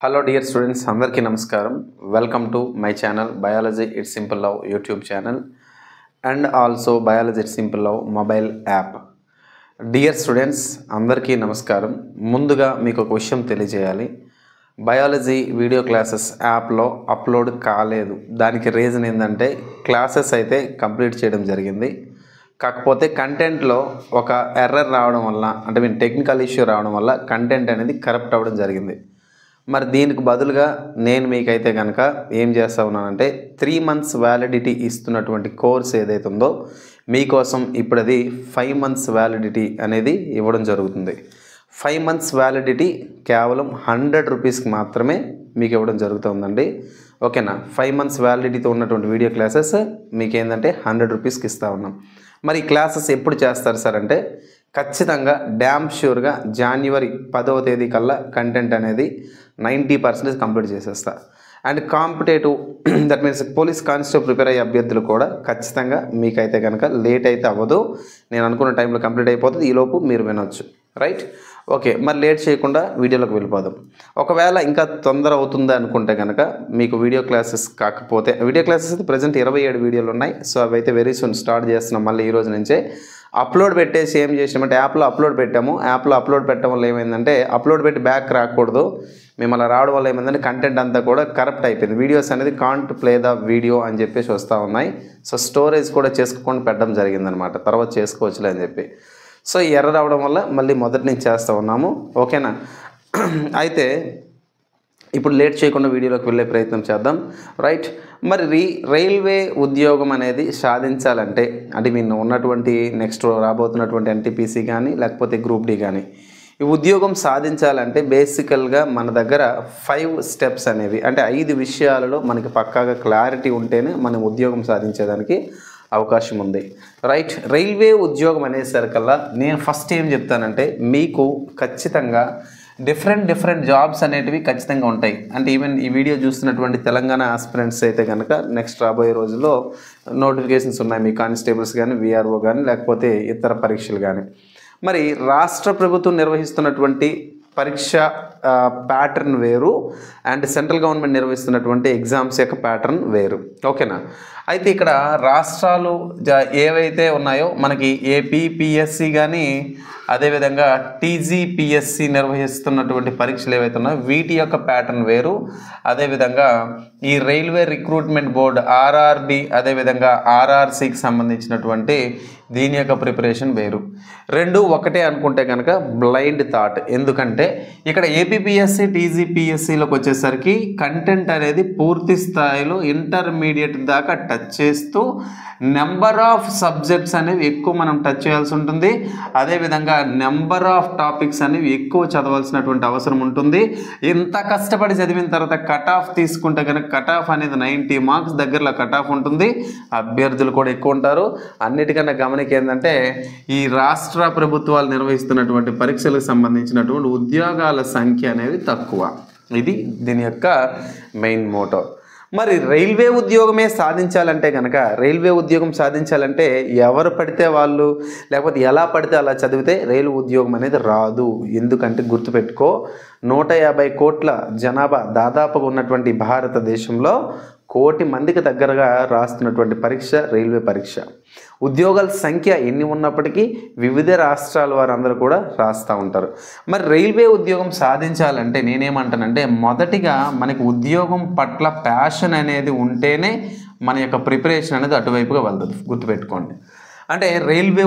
Hello dear students, అందరికీ నమస్కారం. Welcome to my channel Biology It's Simple Love YouTube channel and also Biology It's Simple Love mobile app. Dear students, అందరికీ నమస్కారం. ముందుగా మీకు ఒక విషయం తెలియజేయాలి. బయాలజీ వీడియో క్లాసెస్ యాప్లో అప్లోడ్ కాలేదు. దానికి రీజన్ ఏంటంటే క్లాసెస్ అయితే కంప్లీట్ చేయడం జరిగింది. కాకపోతే కంటెంట్లో ఒక ఎర్రర్ రావడం వల్ల అంటే టెక్నికల్ ఇష్యూ రావడం వల్ల కంటెంట్ అనేది కరప్ట్ అవ్వడం జరిగింది. మరి దీనికి బదులుగా నేను మీకైతే కనుక ఏం చేస్తా ఉన్నానంటే 3 months వ్యాలిడిటీ ఇస్తున్నటువంటి కోర్స్ ఏదైతే ఉందో మీకోసం ఇప్పుడు అది 5 months వ్యాలిడిటీ అనేది ఇవ్వడం జరుగుతుంది. 5 months వ్యాలిడిటీ కేవలం 100 రూపీస్కి మాత్రమే మీకు ఇవ్వడం జరుగుతుందండి. ఓకేనా? 5 months వ్యాలిడిటీతో ఉన్నటువంటి వీడియో క్లాసెస్ మీకు ఏంటంటే 100 రూపీస్కి ఇస్తూ ఉన్నాం. మరి క్లాసెస్ ఎప్పుడు చేస్తారు సార్ అంటే ఖచ్చితంగా డ్యామ్ ష్యూర్గా January 10వ తేదీ కల్లా కంటెంట్ అనేది 90% కంప్లీట్ చేసేస్తా. And competitive that means police constable prepare అయ్యే అభ్యర్థులు కూడా ఖచ్చితంగా మీకైతే కనుక లేట్ అయితే అవ్వదు. నేను అనుకున్న టైంలో కంప్లీట్ అయిపోతుంది. ఈలోపు మీరు వినొచ్చు. రైట్? ఓకే, మరి లేట్ చేయకుండా వీడియోలోకి వెళ్ళిపోదాం. ఒకవేళ ఇంకా తొందర అవుతుంది అనుకుంటే కనుక మీకు వీడియో క్లాసెస్ కాకపోతే వీడియో క్లాసెస్ అయితే ప్రజెంట్ 27 వీడియోలు ఉన్నాయి. సో అవి అయితే వెరీ సూన్ స్టార్ట్ చేస్తున్నాం. మళ్ళీ ఈ రోజు నుంచే అప్లోడ్ పెట్టేసి ఏం చేసినామంటే యాప్లో అప్లోడ్ పెట్టాము. యాప్లో అప్లోడ్ పెట్టడం వల్ల ఏమైందంటే అప్లోడ్ పెట్టి బ్యాక్ రాకూడదు. మేము అలా రావడం వల్ల ఏమైందంటే కంటెంట్ అంతా కూడా కరప్ట్ అయిపోయింది. వీడియోస్ అనేది కాంట్ ప్లే ద వీడియో అని చెప్పేసి వస్తూ ఉన్నాయి. సో స్టోరేజ్ కూడా చేసుకోకుండా పెట్టడం జరిగిందనమాట. తర్వాత చేసుకోవచ్చులే అని చెప్పి. సో ఎర్ర రావడం వల్ల మళ్ళీ మొదటి నుంచి చేస్తూ ఉన్నాము. ఓకేనా? అయితే ఇప్పుడు లేట్ చేయకుండా వీడియోలోకి వెళ్ళే ప్రయత్నం చేద్దాం. రైట్? మరి రైల్వే ఉద్యోగం అనేది సాధించాలంటే అంటే మీరు ఉన్నటువంటి నెక్స్ట్ రాబోతున్నటువంటి NTPC కానీ లేకపోతే గ్రూప్ D కానీ ఈ ఉద్యోగం సాధించాలంటే బేసికల్గా మన దగ్గర 5 steps అనేవి అంటే 5 విషయాలలో మనకి పక్కాగా క్లారిటీ ఉంటేనే మనం ఉద్యోగం సాధించేదానికి అవకాశం ఉంది. రైట్? రైల్వే ఉద్యోగం అనేసరికల్లా నేను ఫస్ట్ ఏం చెప్తానంటే మీకు ఖచ్చితంగా డిఫరెంట్ జాబ్స్ అనేటివి ఖచ్చితంగా ఉంటాయి. అంటే ఈవెన్ ఈ వీడియో చూస్తున్నటువంటి తెలంగాణ ఆస్పిరెంట్స్ అయితే కనుక నెక్స్ట్ రాబోయే రోజుల్లో నోటిఫికేషన్స్ ఉన్నాయి. మీ కానిస్టేబుల్స్ కానీ VRO కానీ లేకపోతే ఇతర పరీక్షలు కానీ. మరి రాష్ట్ర ప్రభుత్వం నిర్వహిస్తున్నటువంటి పరీక్ష ప్యాటర్న్ వేరు అండ్ సెంట్రల్ గవర్నమెంట్ నిర్వహిస్తున్నటువంటి ఎగ్జామ్స్ యొక్క ప్యాటర్న్ వేరు. ఓకేనా? అయితే ఇక్కడ రాష్ట్రాలు ఏవైతే ఉన్నాయో మనకి APPSC కానీ అదేవిధంగా TGPSC నిర్వహిస్తున్నటువంటి పరీక్షలు ఏవైతే ఉన్నాయో వీటి యొక్క ప్యాటర్న్ వేరు. అదేవిధంగా ఈ రైల్వే రిక్రూట్మెంట్ బోర్డు RRB అదేవిధంగా RRCకి సంబంధించినటువంటి దీని యొక్క ప్రిపరేషన్ వేరు. రెండు ఒకటే అనుకుంటే కనుక బ్లైండ్ థాట్. ఎందుకంటే ఇక్కడ APPSC TGPSCలోకి వచ్చేసరికి కంటెంట్ అనేది పూర్తి స్థాయిలో ఇంటర్మీడియట్ దాకా టచ్ చేస్తూ నెంబర్ ఆఫ్ సబ్జెక్ట్స్ అనేవి ఎక్కువ మనం టచ్ చేయాల్సి ఉంటుంది. అదేవిధంగా నెంబర్ ఆఫ్ టాపిక్స్ అనేవి ఎక్కువ చదవాల్సినటువంటి అవసరం ఉంటుంది. ఇంత కష్టపడి చదివిన తర్వాత కట్ ఆఫ్ తీసుకుంటే కనుక కట్ ఆఫ్ అనేది 90 మార్క్స్ దగ్గరలో కట్ ఆఫ్ ఉంటుంది. అభ్యర్థులు కూడా ఎక్కువ ఉంటారు. అన్నిటికన్నా గమనిక ఏంటంటే ఈ రాష్ట్ర ప్రభుత్వాలు నిర్వహిస్తున్నటువంటి పరీక్షలకు సంబంధించినటువంటి ఉద్యోగాల సంఖ్య అనేది తక్కువ. ఇది దీని యొక్క మెయిన్ మోటో. మరి రైల్వే ఉద్యోగమే సాధించాలంటే కనుక రైల్వే ఉద్యోగం సాధించాలంటే ఎవరు పడితే వాళ్ళు లేకపోతే ఎలా పడితే అలా చదివితే రైలు ఉద్యోగం అనేది రాదు. ఎందుకంటే గుర్తుపెట్టుకో 150 కోట్ల జనాభా దాదాపుగా ఉన్నటువంటి భారతదేశంలో 1 కోటి మందికి దగ్గరగా రాస్తున్నటువంటి పరీక్ష రైల్వే పరీక్ష. ఉద్యోగాల సంఖ్య ఎన్ని ఉన్నప్పటికీ వివిధ రాష్ట్రాల వారందరూ కూడా రాస్తూ ఉంటారు. మరి రైల్వే ఉద్యోగం సాధించాలంటే నేనేమంటానంటే మొదటిగా మనకి ఉద్యోగం పట్ల ప్యాషన్ అనేది ఉంటేనే మన యొక్క ప్రిపరేషన్ అనేది అటువైపుగా వెళ్తుంది. గుర్తుపెట్టుకోండి. అంటే రైల్వే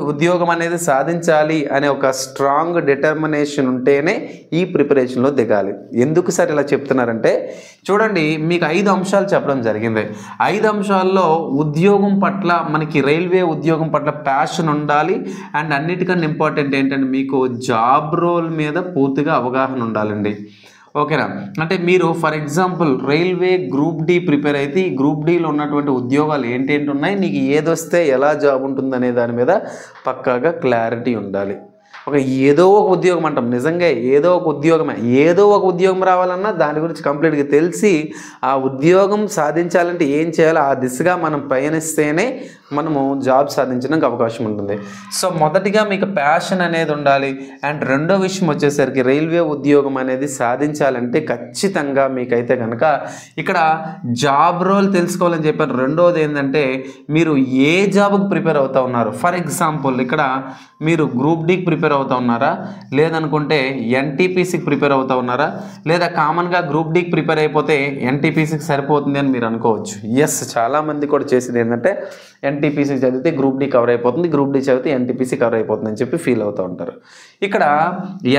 ఉద్యోగం అనేది సాధించాలి అనే ఒక స్ట్రాంగ్ డిటర్మినేషన్ ఉంటేనే ఈ ప్రిపరేషన్లో దిగాలి. ఎందుకు సార్ ఇలా చెప్తున్నారంటే చూడండి, మీకు 5 అంశాలు చెప్పడం జరిగింది. 5 అంశాల్లో ఉద్యోగం పట్ల మనకి రైల్వే ఉద్యోగం పట్ల ప్యాషన్ ఉండాలి. అండ్ అన్నిటికన్నా ఇంపార్టెంట్ ఏంటంటే మీకు జాబ్ రోల్ మీద పూర్తిగా అవగాహన ఉండాలండి. ఓకేనా? అంటే మీరు for example railway group D prepare అయితే ఈ గ్రూప్ Dలో ఉన్నటువంటి ఉద్యోగాలు ఏంటేంటి ఉన్నాయి, నీకు ఏదొస్తే ఎలా జాబ్ ఉంటుందనే దాని మీద పక్కాగా క్లారిటీ ఉండాలి. ఏదో ఒక ఉద్యోగం అంటాం, నిజంగా ఏదో ఒక ఉద్యోగమే. ఏదో ఒక ఉద్యోగం రావాలన్నా దాని గురించి కంప్లీట్గా తెలిసి ఆ ఉద్యోగం సాధించాలంటే ఏం చేయాలో ఆ దిశగా మనం పయనిస్తేనే మనము జాబ్ సాధించడానికి అవకాశం ఉంటుంది. సో మొదటిగా మీకు ప్యాషన్ అనేది ఉండాలి. అండ్ రెండో విషయం వచ్చేసరికి రైల్వే ఉద్యోగం అనేది సాధించాలంటే ఖచ్చితంగా మీకైతే కనుక ఇక్కడ జాబ్ రోల్ తెలుసుకోవాలని చెప్పాను. రెండోది ఏంటంటే మీరు ఏ జాబ్కి ప్రిపేర్ అవుతూ ఉన్నారు. ఫర్ ఎగ్జాంపుల్ ఇక్కడ మీరు గ్రూప్ డీకి ప్రిపేర్ అవుతూ ఉన్నారా, లేదనుకుంటే ఎన్టీపీసీకి ప్రిపేర్ అవుతూ ఉన్నారా, లేదా కామన్గా గ్రూప్ డీకి ప్రిపేర్ అయిపోతే ఎన్టీపీసీకి సరిపోతుంది అని మీరు అనుకోవచ్చు. ఎస్, చాలామంది కూడా చేసేది ఏంటంటే ఎన్టీపీసీ చదివితే గ్రూప్ డి కవర్ అయిపోతుంది, గ్రూప్ డి చదివితే ఎన్టీపీసీ కవర్ అయిపోతుంది అని చెప్పి ఫీల్ అవుతూ ఉంటారు. ఇక్కడ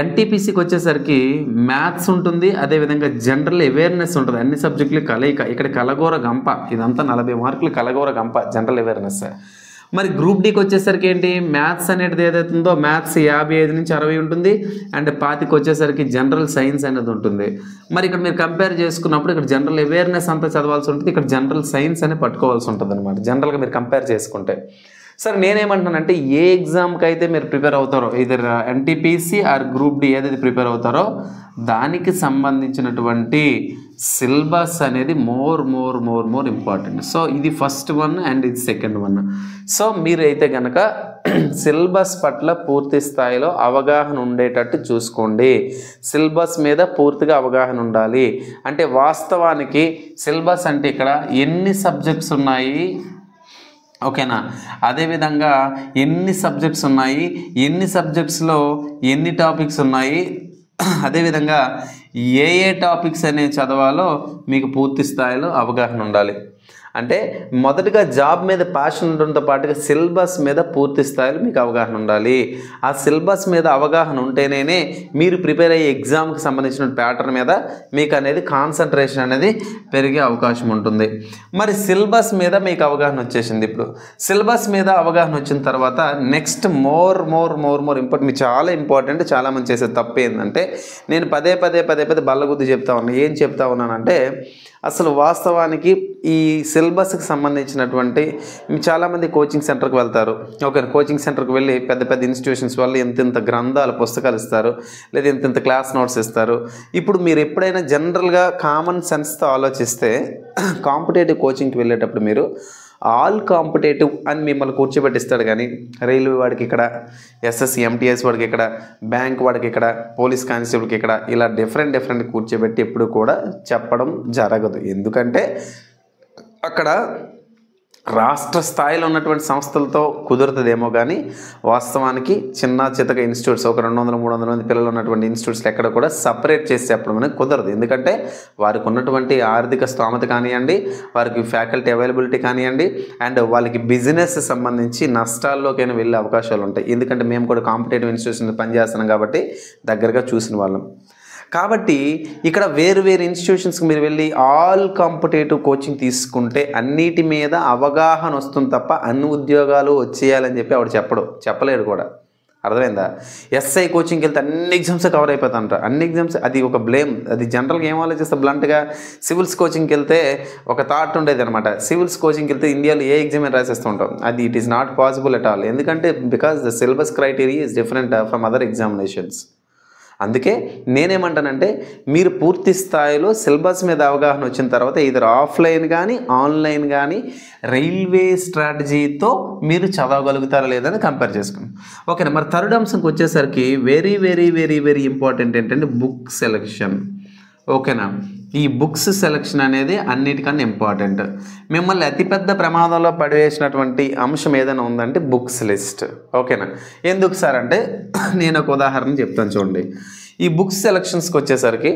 ఎన్టీపీసీకి వచ్చేసరికి మ్యాథ్స్ ఉంటుంది, అదేవిధంగా జనరల్ అవేర్నెస్ ఉంటుంది. అన్ని సబ్జెక్టులు కలయిక. ఇక్కడ కలగోర గంప, ఇదంతా 40 మార్కులు కలగోర గంప జనరల్ అవేర్నెస్. మరి గ్రూప్ డీకి వచ్చేసరికి ఏంటి, మ్యాథ్స్ అనేది ఏదైతుందో మ్యాథ్స్ 55 నుంచి 60 ఉంటుంది. అండ్ 25 వచ్చేసరికి జనరల్ సైన్స్ అనేది ఉంటుంది. మరి ఇక్కడ మీరు కంపేర్ చేసుకున్నప్పుడు ఇక్కడ జనరల్ అవేర్నెస్ అంతా చదవాల్సి ఉంటుంది, ఇక్కడ జనరల్ సైన్స్ అని పట్టుకోవాల్సి ఉంటుంది అనమాట. జనరల్గా మీరు కంపేర్ చేసుకుంటే. సరే, నేనేమంటున్నానంటే ఏ ఎగ్జామ్కి అయితే మీరు ప్రిపేర్ అవుతారో, either NTPC or group D ఏదైతే ప్రిపేర్ అవుతారో దానికి సంబంధించినటువంటి సిలబస్ అనేది మోర్ ఇంపార్టెంట్. సో ఇది ఫస్ట్ వన్ అండ్ ఇది సెకండ్ వన్. సో మీరైతే కనుక సిలబస్ పట్ల పూర్తి స్థాయిలో అవగాహన ఉండేటట్టు చూసుకోండి. సిలబస్ మీద పూర్తిగా అవగాహన ఉండాలి. అంటే వాస్తవానికి సిలబస్ అంటే ఇక్కడ ఎన్ని సబ్జెక్ట్స్ ఉన్నాయి, ఓకేనా, అదేవిధంగా ఎన్ని సబ్జెక్ట్స్ ఉన్నాయి, ఎన్ని సబ్జెక్ట్స్లో ఎన్ని టాపిక్స్ ఉన్నాయి, అదేవిధంగా ఏ టాపిక్స్ అనేవి చదవాలో మీకు పూర్తి స్థాయిలో అవగాహన ఉండాలి. అంటే మొదటిగా జాబ్ మీద ప్యాషన్ ఉండడంతో పాటుగా సిలబస్ మీద పూర్తి స్థాయిలో మీకు అవగాహన ఉండాలి. ఆ సిలబస్ మీద అవగాహన ఉంటేనే మీరు ప్రిపేర్ అయ్యే ఎగ్జామ్కి సంబంధించిన ప్యాటర్న్ మీద మీకు అనేది కాన్సన్ట్రేషన్ అనేది పెరిగే అవకాశం ఉంటుంది. మరి సిలబస్ మీద మీకు అవగాహన వచ్చేసింది. ఇప్పుడు సిలబస్ మీద అవగాహన వచ్చిన తర్వాత నెక్స్ట్ మోర్ ఇంపార్టెంట్, మీకు చాలా ఇంపార్టెంట్. చాలామంది చేసే తప్పు ఏంటంటే నేను పదే బల్లగుద్ది చెప్తా ఉన్నాను. ఏం చెప్తా ఉన్నానంటే అసలు వాస్తవానికి ఈ సిలబస్కి సంబంధించినటువంటి చాలామంది కోచింగ్ సెంటర్కి వెళ్తారు. ఓకే, కోచింగ్ సెంటర్కి వెళ్ళి పెద్ద ఇన్స్టిట్యూషన్స్ వాళ్ళు ఇంత గ్రంథాలు పుస్తకాలు ఇస్తారు, లేదా ఇంత క్లాస్ నోట్స్ ఇస్తారు. ఇప్పుడు మీరు ఎప్పుడైనా జనరల్గా కామన్ సెన్స్తో ఆలోచిస్తే కాంపిటేటివ్ కోచింగ్కి వెళ్ళేటప్పుడు మీరు ఆల్ కాంపిటేటివ్ అని మిమ్మల్ని కూర్చోబెట్టిస్తాడు. కానీ రైల్వే వాడికి ఇక్కడ, ఎస్ఎస్సి ఎంటీఎస్ వాడికి ఇక్కడ, బ్యాంక్ వాడికి ఇక్కడ, పోలీస్ కానిస్టేబుల్కి ఇక్కడ, ఇలా డిఫరెంట్ కూర్చోబెట్టి ఎప్పుడు కూడా చెప్పడం జరగదు. ఎందుకంటే అక్కడ రాష్ట్ర స్థాయిలో ఉన్నటువంటి సంస్థలతో కుదురుతుందేమో కానీ వాస్తవానికి చిన్న చితక ఇన్స్టిట్యూట్స్ ఒక 200-300 మంది పిల్లలు ఉన్నటువంటి ఇన్స్టిట్యూట్స్లో ఎక్కడ కూడా సపరేట్ చేసి చెప్పడం అనేది కుదరదు. ఎందుకంటే వారికి ఉన్నటువంటి ఆర్థిక స్తోమత కానివ్వండి, వారికి ఫ్యాకల్టీ అవైలబిలిటీ కానివ్వండి, అండ్ వాళ్ళకి బిజినెస్ సంబంధించి నష్టాల్లోకైనా వెళ్ళే అవకాశాలు ఉంటాయి. ఎందుకంటే మేము కూడా కాంపిటేటివ్ ఇన్స్టిట్యూషన్ పనిచేస్తున్నాం కాబట్టి దగ్గరగా చూసిన వాళ్ళం. కాబట్టి ఇక్కడ వేరు ఇన్స్టిట్యూషన్స్కి మీరు వెళ్ళి ఆల్ కాంపిటేటివ్ కోచింగ్ తీసుకుంటే అన్నిటి మీద అవగాహన వస్తుంది తప్ప అన్ని ఉద్యోగాలు వచ్చేయాలని చెప్పి ఆవిడ చెప్పలేడు కూడా. అర్థమైందా? ఎస్ఐ కోచింగ్కి వెళ్తే అన్ని ఎగ్జామ్స్ కవర్ అయిపోతాయంట. అన్ని ఎగ్జామ్స్ అది ఒక బ్లేమ్. అది జనరల్గా ఏం ఆలోచిస్తే బ్లంట్గా సివిల్స్ కోచింగ్కి వెళ్తే ఒక థాట్ ఉండేది అనమాట. సివిల్స్ కోచింగ్కి వెళ్తే ఇండియాలో ఏ ఎగ్జామ్ రాసేస్తూ ఉంటాం. అది it is not possible at all. ఎందుకంటే because the syllabus criteria is different from other examinations. అందుకే నేనేమంటానంటే మీరు పూర్తి స్థాయిలో సిలబస్ మీద అవగాహన వచ్చిన తర్వాత ఇద్దరు ఆఫ్లైన్ కానీ ఆన్లైన్ కానీ రైల్వే స్ట్రాటజీతో మీరు చదవగలుగుతారా లేదని కంపేర్ చేసుకున్నాం. ఓకేనా. మరి థర్డ్ అంశంకి వచ్చేసరికి వెరీ ఇంపార్టెంట్ ఏంటంటే బుక్ సెలెక్షన్. ఓకేనా. ఈ బుక్స్ సెలెక్షన్ అనేది అన్నిటికన్నా ఇంపార్టెంట్. మిమ్మల్ని అతిపెద్ద ప్రమాదంలో పడవేసినటువంటి అంశం ఏదైనా ఉందంటే బుక్స్ లిస్ట్. ఓకేనా. ఎందుకు సార్ అంటే నేను ఒక ఉదాహరణ చెప్తాను చూడండి. ఈ బుక్స్ సెలెక్షన్స్కి వచ్చేసరికి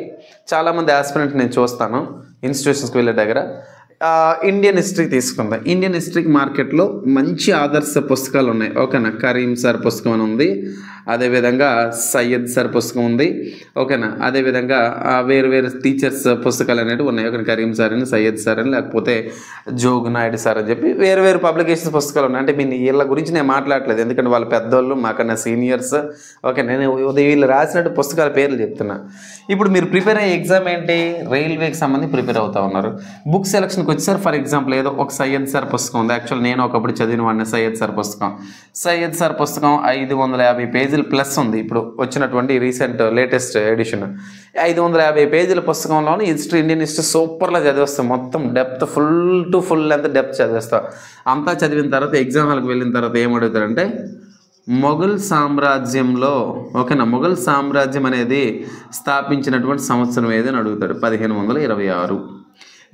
చాలామంది ఆస్పిరెంట్ నేను చూస్తాను ఇన్స్టిట్యూషన్స్కి వెళ్ళే దగ్గర ఇండియన్ హిస్టరీ తీసుకుందాం. ఇండియన్ హిస్టరీకి మార్కెట్లో మంచి ఆదర్శ పుస్తకాలు ఉన్నాయి. ఓకేనా. కరీం సార్ పుస్తకం అని ఉంది, అదేవిధంగా సయ్యద్ సార్ పుస్తకం ఉంది. ఓకేనా. అదేవిధంగా వేరు టీచర్స్ పుస్తకాలు అనేవి ఉన్నాయి. ఓకే, కరీం సార్ అని, సయ్యద్ సార్ అని, లేకపోతే జోగు నాయుడు సార్ అని చెప్పి వేరు పబ్లికేషన్స్ పుస్తకాలు ఉన్నాయి. అంటే వీళ్ళ గురించి నేను మాట్లాడలేదు, ఎందుకంటే వాళ్ళ పెద్దోళ్ళు మాకన్నా సీనియర్స్. ఓకే, నేను వీళ్ళు రాసినట్టు పుస్తకాల పేర్లు చెప్తున్నా. ఇప్పుడు మీరు ప్రిపేర్ అయ్యే ఎగ్జామ్ ఏంటి, రైల్వేకి సంబంధించి ప్రిపేర్ అవుతా ఉన్నారు. బుక్ సెలక్షన్కి వచ్చేసరి ఫర్ ఎగ్జాంపుల్ ఏదో ఒక సయ్యద్ సార్ పుస్తకం ఉంది. యాక్చువల్ నేను ఒకప్పుడు చదివిన వాడిని సయ్యద్ సార్ పుస్తకం 550 పేజీలు పేజీలు ప్లస్ ఉంది ఇప్పుడు వచ్చినటువంటి రీసెంట్ లేటెస్ట్ ఎడిషన్. 550 పేజీల పుస్తకంలోని హిస్టరీ, ఇండియన్ హిస్టరీ సూపర్గా చదివేస్తాం. మొత్తం డెప్త్ ఫుల్ లెంత్ డెప్త్ చదివేస్తాం. అంతా చదివిన తర్వాత ఎగ్జామ్ హాల్కి వెళ్ళిన తర్వాత ఏం అడుగుతారంటే మొఘల్ సామ్రాజ్యంలో ఓకేనా, మొఘల్ సామ్రాజ్యం అనేది స్థాపించినటువంటి సంవత్సరం ఏదని అడుగుతాడు. 1526.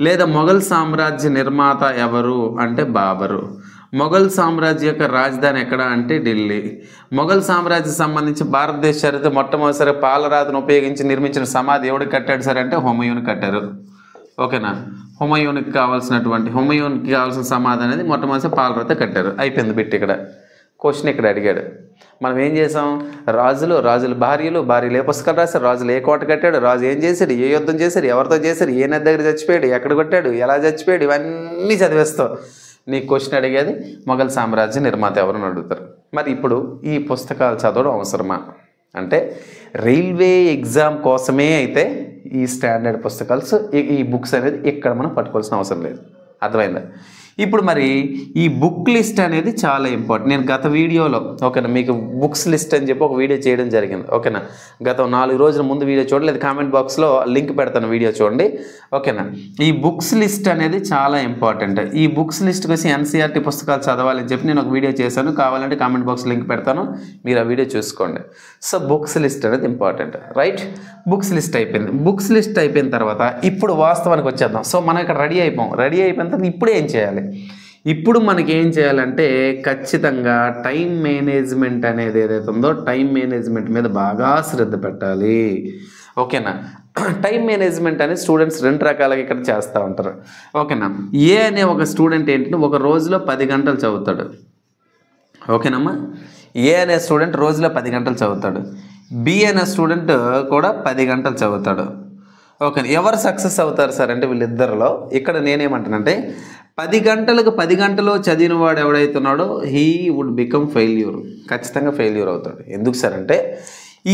లేదా మొఘల్ సామ్రాజ్య నిర్మాత ఎవరు అంటే బాబరు. మొఘల్ సామ్రాజ్య యొక్క రాజధాని ఎక్కడ అంటే ఢిల్లీ. మొఘల్ సామ్రాజ్యం సంబంధించి భారతదేశ చరిత్ర మొట్టమొదటిసారి పాలరాతిని ఉపయోగించి నిర్మించిన సమాధి ఎవడికి కట్టాడు సార్ అంటే హుమయూన్ కట్టారు. ఓకేనా, హుమయూన్కి కావాల్సిన సమాధి అనేది మొట్టమొదటిసారి పాలరాతి కట్టారు. అయిపోయింది బిట్. ఇక్కడ క్వశ్చన్ ఇక్కడ అడిగాడు. మనం ఏం చేసాం, రాజుల భార్యలు ఏ పుస్తకాలు రాశారు, రాజులు ఏ కోట కట్టాడు, రాజు ఏం చేశాడు, ఏ యుద్ధం చేశాడు, ఎవరితో చేశాడు, ఏ నది దగ్గర చచ్చిపోయాడు, ఎక్కడ కొట్టాడు, ఎలా చచ్చిపోయాడు, ఇవన్నీ చదివేస్తావు. నీకు క్వశ్చన్ అడిగేది మొఘల్ సామ్రాజ్య నిర్మాత ఎవరని అడుగుతారు. మరి ఇప్పుడు ఈ పుస్తకాలు చదవడం అవసరమా అంటే రైల్వే ఎగ్జామ్ కోసమే అయితే ఈ స్టాండర్డ్ పుస్తకాలు ఈ బుక్స్ అనేది ఇక్కడ మనం పట్టుకోవాల్సిన అవసరం లేదు. అర్థమైందా? ఇప్పుడు మరి ఈ బుక్ లిస్ట్ అనేది చాలా ఇంపార్టెంట్. నేను గత వీడియోలో ఓకేనా మీకు బుక్స్ లిస్ట్ అని చెప్పి ఒక వీడియో చేయడం జరిగింది. ఓకేనా, గత 4 రోజుల ముందు వీడియో చూడండి, లేదా కామెంట్ బాక్స్లో లింక్ పెడతాను, వీడియో చూడండి. ఓకేనా, ఈ బుక్స్ లిస్ట్ అనేది చాలా ఇంపార్టెంట్. ఈ బుక్స్ లిస్ట్ వచ్చి ఎన్సీఆర్టీ పుస్తకాలు చదవాలని చెప్పి నేను ఒక వీడియో చేశాను. కావాలంటే కామెంట్ బాక్స్ లింక్ పెడతాను, మీరు ఆ వీడియో చూసుకోండి. సో బుక్స్ లిస్ట్ అనేది ఇంపార్టెంట్, రైట్? బుక్స్ లిస్ట్ అయిపోయింది. బుక్స్ లిస్ట్ అయిపోయిన తర్వాత ఇప్పుడు వాస్తవానికి వచ్చేద్దాం. సో మనం ఇక్కడ రెడీ అయిపోయిన తర్వాత ఇప్పుడు ఏం చేయాలి? ఇప్పుడు మనకి ఏం చేయాలంటే ఖచ్చితంగా టైం మేనేజ్మెంట్ అనేది ఏదైతే ఉందో టైం మేనేజ్మెంట్ మీద బాగా శ్రద్ధ పెట్టాలి. ఓకేనా, టైం మేనేజ్మెంట్ అనేది స్టూడెంట్స్ 2 రకాలుగా ఇక్కడ చేస్తూ ఉంటారు. ఓకేనా, ఏ అనే ఒక స్టూడెంట్ ఏంటంటే ఒక రోజులో 10 గంటలు చదువుతాడు. ఓకేనమ్మా, ఏ అనే స్టూడెంట్ రోజులో 10 గంటలు చదువుతాడు. బి అనే స్టూడెంట్ కూడా 10 గంటలు చదువుతాడు. ఓకే, ఎవరు సక్సెస్ అవుతారు సార్ అంటే వీళ్ళిద్దరిలో ఇక్కడ నేనేమంటానంటే 10 గంటలు చదివిన వాడు ఎవడైతున్నాడో హీ వుడ్ బికమ్ ఫెయిల్యూర్, ఖచ్చితంగా ఫెయిల్యూర్ అవుతాడు. ఎందుకు సార్ అంటే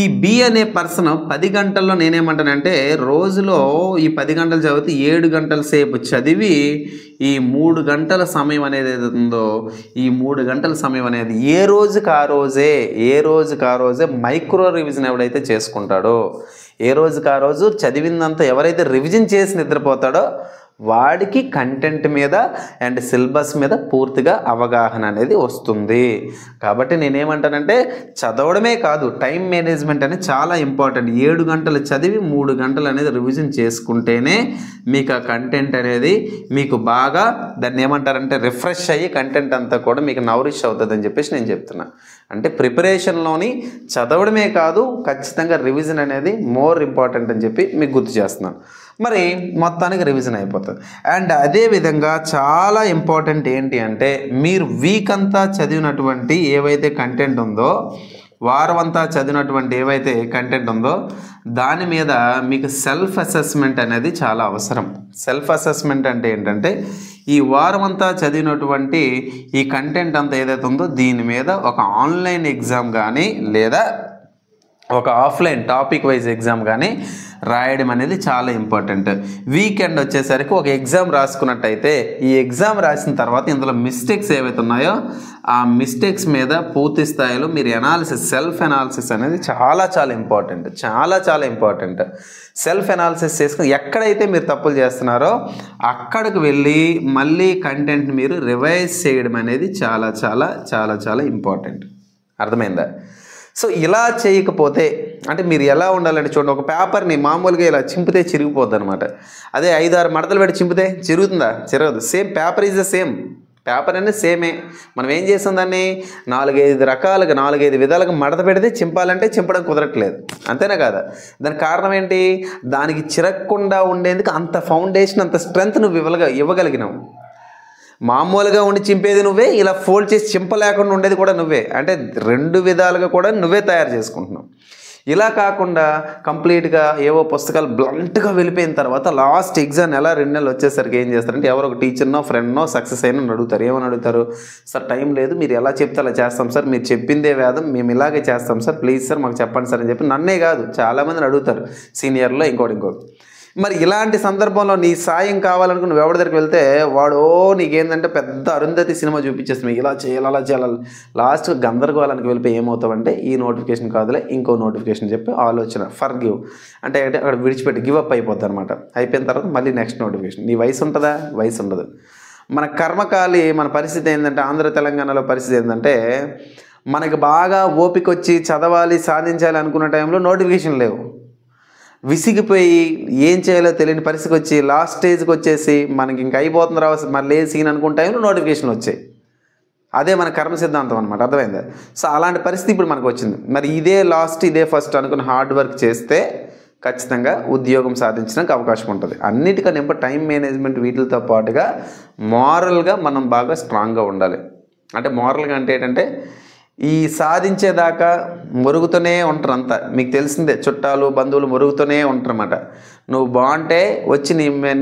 ఈ బి అనే పర్సన్ 10 గంటల్లో నేనేమంటానంటే రోజులో ఈ 10 గంటలు చదివితే 7 గంటల సేపు చదివి ఈ 3 గంటల సమయం అనేది ఏదైతే ఉందో ఈ 3 గంటల సమయం అనేది ఏ రోజుకి ఆ రోజే మైక్రో రివిజన్ ఎవడైతే చేసుకుంటాడో, ఏ రోజుకి ఆ రోజు చదివిందంతా ఎవరైతే రివిజన్ చేసి నిద్రపోతాడో వాడికి కంటెంట్ మీద అండ్ సిలబస్ మీద పూర్తిగా అవగాహన అనేది వస్తుంది. కాబట్టి నేనేమంటానంటే చదవడమే కాదు, టైం మేనేజ్మెంట్ అనేది చాలా ఇంపార్టెంట్. 7 గంటలు చదివి 3 గంటలు అనేది రివిజన్ చేసుకుంటేనే మీకు ఆ కంటెంట్ అనేది మీకు బాగా దాన్ని ఏమంటారంటే రిఫ్రెష్ అయ్యి కంటెంట్ అంతా కూడా మీకు నవరిష్ అవుతుందని చెప్పేసి నేను చెప్తున్నా. అంటే ప్రిపరేషన్లోని చదవడమే కాదు, ఖచ్చితంగా రివిజన్ అనేది మోర్ ఇంపార్టెంట్ అని చెప్పి మీకు గుర్తు చేస్తున్నాను. మరి మొత్తానికి రివిజన్ అయిపోతుంది. అండ్ అదేవిధంగా చాలా ఇంపార్టెంట్ ఏంటి అంటే మీరు వీక్ అంతా చదివినటువంటి ఏవైతే కంటెంట్ ఉందో, వారం అంతా చదివినటువంటి ఏవైతే కంటెంట్ ఉందో దాని మీద మీకు సెల్ఫ్ అసెస్మెంట్ అనేది చాలా అవసరం. సెల్ఫ్ అసెస్మెంట్ అంటే ఏంటంటే ఈ వారం అంతా చదివినటువంటి ఈ కంటెంట్ అంతా ఏదైతే ఉందో దీని మీద ఒక ఆన్లైన్ ఎగ్జామ్ కానీ లేదా ఒక ఆఫ్లైన్ టాపిక్ వైజ్ ఎగ్జామ్ కానీ రాయడం అనేది చాలా ఇంపార్టెంట్. వీకెండ్ వచ్చేసరికి ఒక ఎగ్జామ్ రాసుకున్నట్టయితే ఈ ఎగ్జామ్ రాసిన తర్వాత ఇందులో మిస్టేక్స్ ఏవైతే ఉన్నాయో ఆ మిస్టేక్స్ మీద పూర్తి స్థాయిలో మీరు సెల్ఫ్ అనాలిసిస్ అనేది చాలా ఇంపార్టెంట్. సెల్ఫ్ అనాలిసిస్ చేసుకుని ఎక్కడైతే మీరు తప్పులు చేస్తున్నారో అక్కడికి వెళ్ళి మళ్ళీ కంటెంట్ మీరు రివైజ్ చేయడం అనేది చాలా ఇంపార్టెంట్. అర్థమైందా? సో ఇలా చేయకపోతే అంటే మీరు ఎలా ఉండాలంటే చూడండి, ఒక పేపర్ని మామూలుగా ఇలా చింపితే చిరిగిపోద్ది అనమాట. అదే 5-6 మడతలు పెట్టి చింపితే చిరుగుతుందా? చిరగదు. Same paper is the same, paper అనేది సేమే. మనం ఏం చేస్తాం దాన్ని 4-5 విధాలుగా మడత పెడితే చింపాలంటే చింపడం కుదరట్లేదు, అంతేనా కాదా? దానికి కారణం ఏంటి? దానికి చిరగకుండా ఉండేందుకు అంత ఫౌండేషన్ అంత స్ట్రెంగ్త్ నువ్వు ఇవ్వగలిగినావు. మామూలుగా ఉండి చింపేది నువ్వే, ఇలా ఫోల్డ్ చేసి చింపలేకుండా ఉండేది కూడా నువ్వే. అంటే 2 విధాలుగా కూడా నువ్వే తయారు చేసుకుంటున్నావు. ఇలా కాకుండా కంప్లీట్గా ఏవో పుస్తకాలు బ్లంట్గా వెళ్ళిపోయిన తర్వాత లాస్ట్ ఎగ్జామ్ 2 నెలలు వచ్చేసరికి ఏం చేస్తారంటే ఎవరో ఒక టీచర్నో ఫ్రెండ్నో సక్సెస్ అయినా అడుగుతారు. ఏమని అడుగుతారు? సార్ టైం లేదు, మీరు ఎలా చెప్తే అలా చేస్తాం సార్, మీరు చెప్పిందే వేదం, మేము ఇలాగే చేస్తాం సార్, ప్లీజ్ సార్ మాకు చెప్పండి సార్ అని చెప్పి నన్నే కాదు చాలామందిని అడుగుతారు, సీనియర్లో ఇంకోటి. మరి ఇలాంటి సందర్భంలో నీ సాయం కావాలనుకుని నువ్వు ఎవరి దగ్గరికి వెళ్తే వాడు నీకేంటంటే పెద్ద అరుంధతి సినిమా చూపించేస్తుంది, ఇలా చేయాలి అలా చేయాలి. లాస్ట్ గందరగోళానికి వెళ్ళిపోయి ఏమవుతావంటే ఈ నోటిఫికేషన్ కాదులే ఇంకో నోటిఫికేషన్ చెప్పి ఆలోచన ఫర్గివ్ అంటే అక్కడ విడిచిపెట్టి గివ్ అప్ అయిపోద్ది అనమాట. అయిపోయిన తర్వాత మళ్ళీ నెక్స్ట్ నోటిఫికేషన్. నీ వయసు ఉంటుందా? వయసు ఉండదు. మన కర్మకాలి మన పరిస్థితి ఏంటంటే ఆంధ్ర తెలంగాణలో పరిస్థితి ఏంటంటే మనకు బాగా ఓపిక వచ్చి చదవాలి సాధించాలి అనుకున్న టైంలో నోటిఫికేషన్ లేవు. విసిగిపోయి ఏం చేయాలో తెలియని పరిస్థితికి వచ్చి లాస్ట్ స్టేజ్కి వచ్చేసి మనకి ఇంకా అయిపోతుంది రావాలి మళ్ళీ సీన్ అనుకున్న టైంలో నోటిఫికేషన్ వచ్చాయి. అదే మన కర్మ సిద్ధాంతం అనమాట. అర్థమైందా? సో అలాంటి పరిస్థితి ఇప్పుడు మనకు వచ్చింది. మరి ఇదే లాస్ట్ ఇదే ఫస్ట్ అనుకుని హార్డ్ వర్క్ చేస్తే ఖచ్చితంగా ఉద్యోగం సాధించడానికి అవకాశం ఉంటుంది. అన్నిటికన్నా టైం మేనేజ్మెంట్ వీటితో పాటుగా మోరల్గా మనం బాగా స్ట్రాంగ్గా ఉండాలి. అంటే మోరల్గా అంటే ఏంటంటే ఈ సాధించేదాకా మొరుగుతూనే ఉంటారు అంతా. మీకు తెలిసిందే చుట్టాలు బంధువులు మొరుగుతూనే ఉంటారన్నమాట. నువ్వు బాగుంటే వచ్చి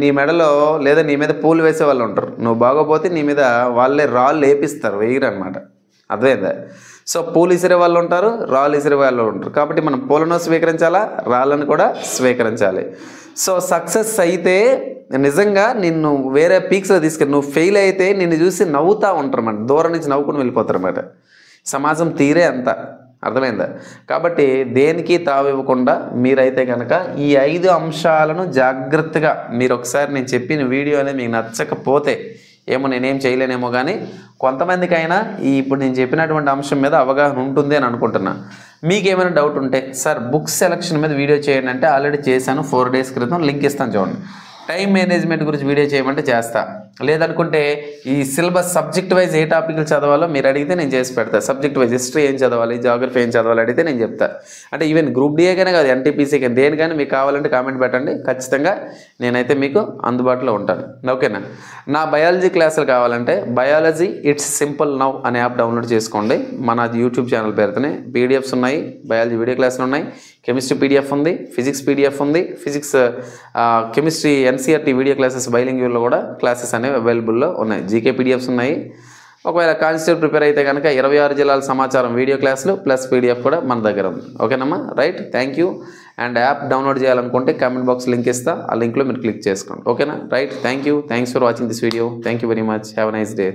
నీ మెడలో లేదా నీ మీద పూలు వేసే వాళ్ళు ఉంటారు. నువ్వు బాగోపోతే నీ మీద వాళ్ళే రాళ్ళు వేపిస్తారు, వేయరు అనమాట. అర్థమైందా? సో పూలు ఇసిరే వాళ్ళు ఉంటారు, రాళ్ళు ఇసిరే వాళ్ళు ఉంటారు. కాబట్టి మనం పూలను స్వీకరించాలా, రాళ్ళను కూడా స్వీకరించాలి. సో సక్సెస్ అయితే నిజంగా నిన్ను వేరే పీక్స్లో తీసుకెళ్ళి నువ్వు ఫెయిల్ అయితే నిన్ను చూసి నవ్వుతూ ఉంటారు అన్నమాట. దూరం నుంచి నవ్వుకుని వెళ్ళిపోతారు అన్నమాట. సమాజం తీరే అంత. అర్థమైందా? కాబట్టి దేనికి తావివ్వకుండా మీరైతే కనుక ఈ 5 అంశాలను జాగ్రత్తగా మీరు ఒకసారి నేను చెప్పిన వీడియో అనేది మీకు నచ్చకపోతే ఏమో నేనేం చేయలేనేమో కానీ కొంతమందికైనా ఇప్పుడు నేను చెప్పినటువంటి అంశం మీద అవగాహన ఉంటుంది అని అనుకుంటున్నా. మీకేమైనా డౌట్ ఉంటే సార్ బుక్స్ సెలక్షన్ మీద వీడియో చేయండి అంటే ఆల్రెడీ చేశాను 4 days క్రితం, లింక్ ఇస్తాను చూడండి. టైం మేనేజ్మెంట్ గురించి వీడియో చేయమంటే చేస్తా. లేదనుకుంటే ఈ సిలబస్ సబ్జెక్ట్ వైజ్ ఏ టాపిక్లు చదవాలో మీరు అడిగితే నేను చేసి పెడతా. సబ్జెక్ట్ వైజ్ హిస్టరీ ఏం చదవాలి, జాగ్రఫీ ఏం చదవాలి అడిగితే నేను చెప్తా. అంటే ఈవెన్ గ్రూప్ డిఏకనే కాదు ఎన్టీపీసీ కానీ దేనికైనా మీకు కావాలంటే కామెంట్ పెట్టండి. ఖచ్చితంగా నేనైతే మీకు అందుబాటులో ఉంటాను. ఓకేనా? నా బయాలజీ క్లాసులు కావాలంటే బయాలజీ ఇట్స్ సింపుల్ నౌ అనే యాప్ డౌన్లోడ్ చేసుకోండి. మన యూట్యూబ్ ఛానల్ పేరుతోనే పీడిఎఫ్స్ ఉన్నాయి, బయాలజీ వీడియో క్లాసులు ఉన్నాయి, కెమిస్ట్రీ పీడిఎఫ్ ఉంది, ఫిజిక్స్ పీడిఎఫ్ ఉంది, physics chemistry NCERT video classes బైలింగ్యూల్లో కూడా క్లాసెస్ అనేవి అవైలబుల్లో ఉన్నాయి. జీకే పీడిఎఫ్స్ ఉన్నాయి. ఒకవేళ కానిస్టేబుల్ ప్రిపేర్ అయితే కనుక 26 జిల్లాల సమాచారం వీడియో క్లాసులు ప్లస్ పీడిఎఫ్ కూడా మన దగ్గర ఉంది. ఓకేనమ్మా? Right, thank you. And app download చేయాలనుకుంటే కామెంట్ బాక్స్ లింక్ ఇస్తా, ఆ లింక్లో మీరు క్లిక్ చేసుకోండి. ఓకేనా? Right, thank you. Thanks for watching this video. Thank you very much. Have a nice day.